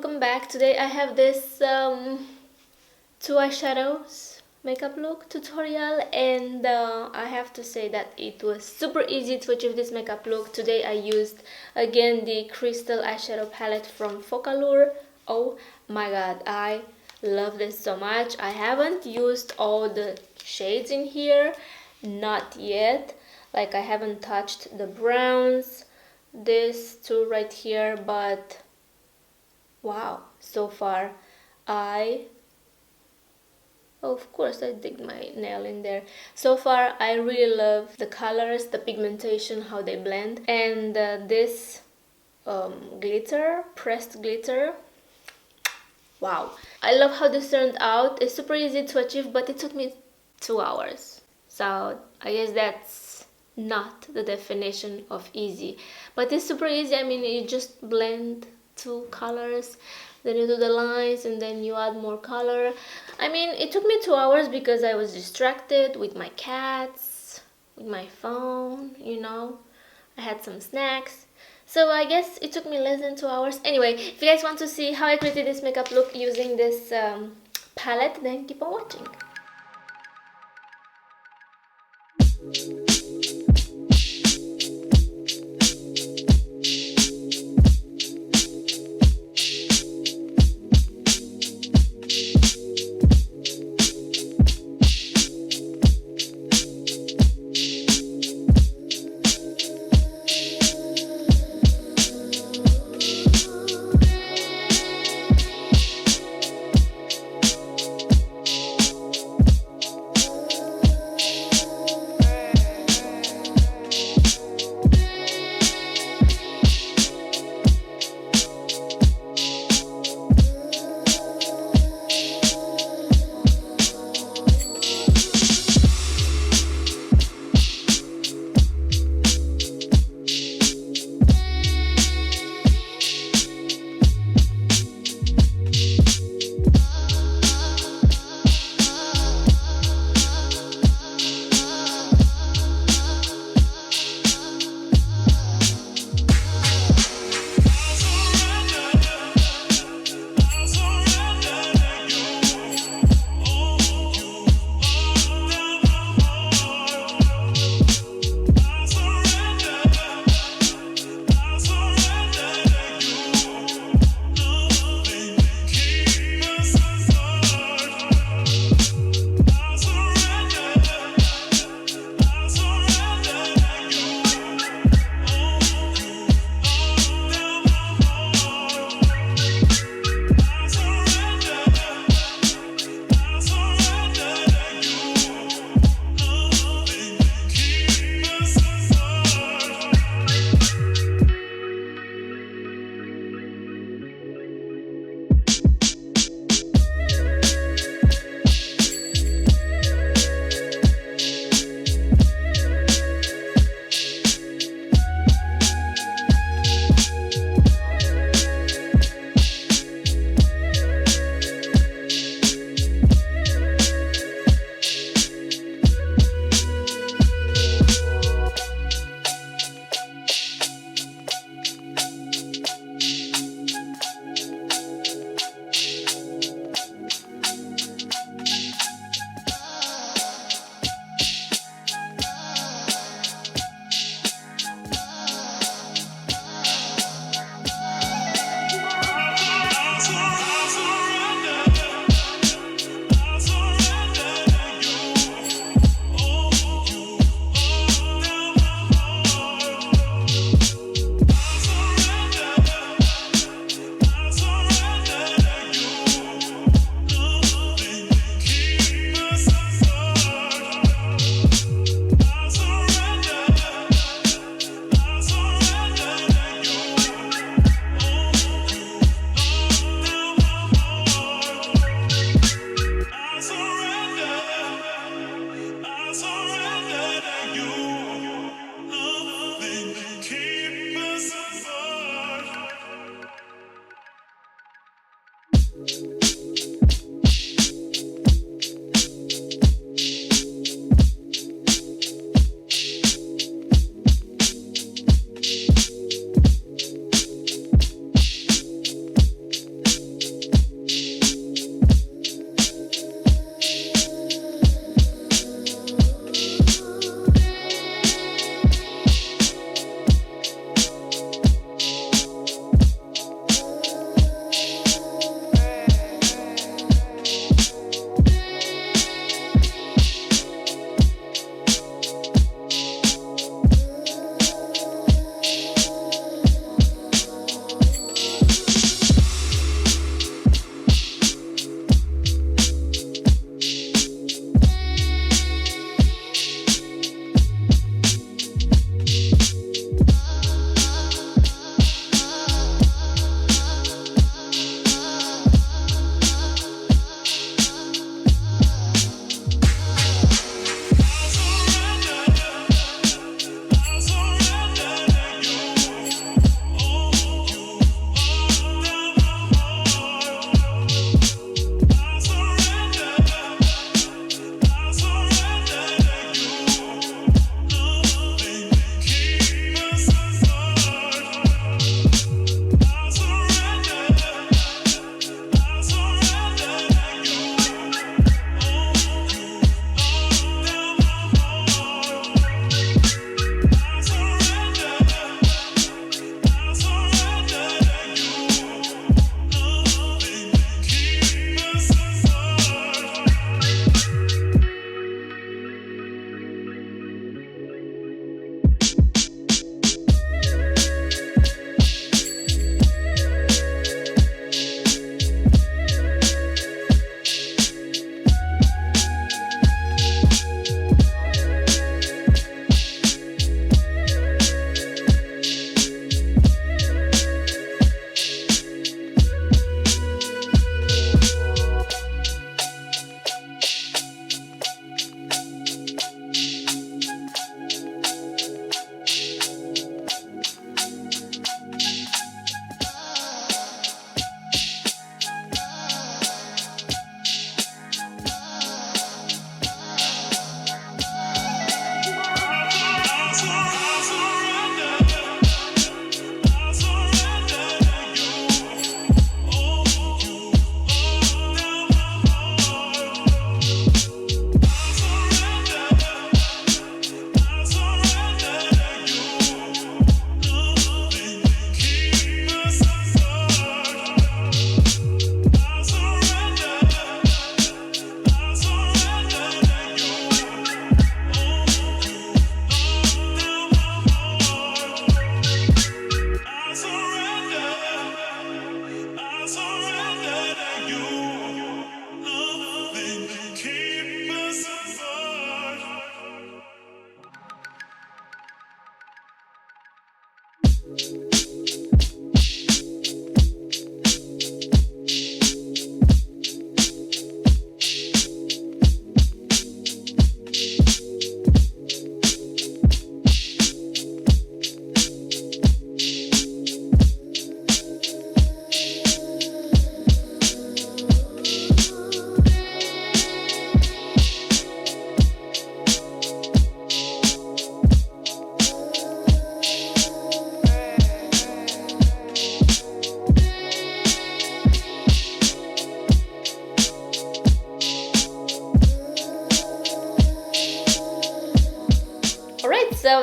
welcome back. Today I have this 2 eyeshadows makeup look tutorial, and I have to say that it was super easy to achieve this makeup look. Today I used again the crystal eyeshadow palette from Focallure. Oh my god, I love this so much. I haven't used all the shades in here, not yet. Like, I haven't touched the browns, this two right here, but wow, so far of course I dig my nail in there. So far I really love the colors, the pigmentation, how they blend, and this glitter, pressed glitter. Wow, I love how this turned out. It's super easy to achieve, but it took me 2 hours. So I guess that's not the definition of easy, but it's super easy. I mean, you just blend 2 colors, then you do the lines, and then you add more color. I mean, it took me 2 hours because I was distracted with my cats, with my phone, you know. I had some snacks. So I guess it took me less than 2 hours. Anyway, if you guys want to see how I created this makeup look using this palette, then keep on watching.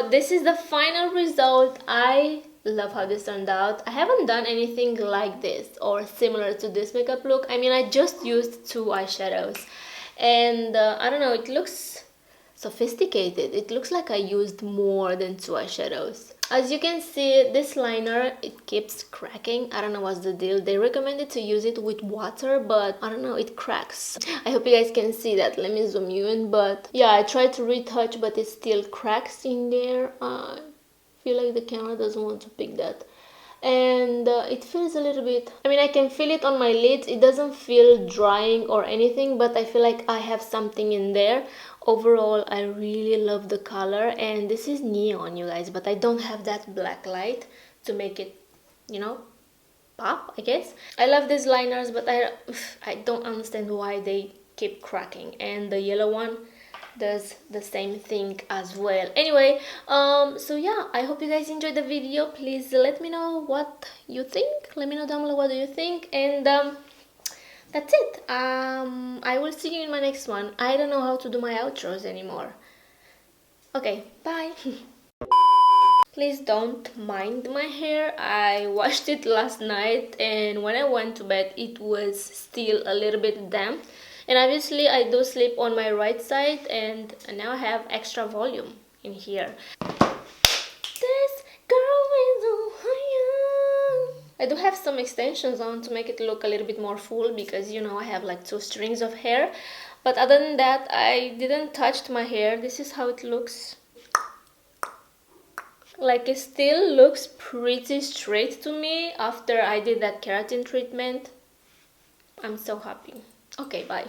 so this is the final result. I love how this turned out. I haven't done anything like this or similar to this makeup look. I mean, I just used 2 eyeshadows, and I don't know, it looks sophisticated. It looks like I used more than 2 eyeshadows. As you can see, this liner, it keeps cracking. I don't know what's the deal. They recommended to use it with water, but I don't know, it cracks. I hope you guys can see that. Let me zoom you in. But yeah, I tried to retouch, but it still cracks in there. I feel like the camera doesn't want to pick that. And it feels a little bit, I mean, I can feel it on my lids. It doesn't feel drying or anything, but I feel like I have something in there. Overall, I really love the color, and this is neon, you guys, but I don't have that black light to make it, you know, pop, I guess. I love these liners, but I don't understand why they keep cracking, and the yellow one does the same thing as well. Anyway, so yeah, I hope you guys enjoyed the video. Please let me know what you think. Let me know down below what do you think, and that's it. I will see you in my next one. I don't know how to do my outros anymore. Okay, bye. Please don't mind my hair. I washed it last night, and when I went to bed it was still a little bit damp. And obviously I do sleep on my right side, and now I have extra volume in here. This girl is Ohio. I do have some extensions on to make it look a little bit more full, because you know I have like 2 strings of hair. But other than that, I didn't touch my hair. This is how it looks. Like, it still looks pretty straight to me after I did that keratin treatment. I'm so happy. Okay, bye.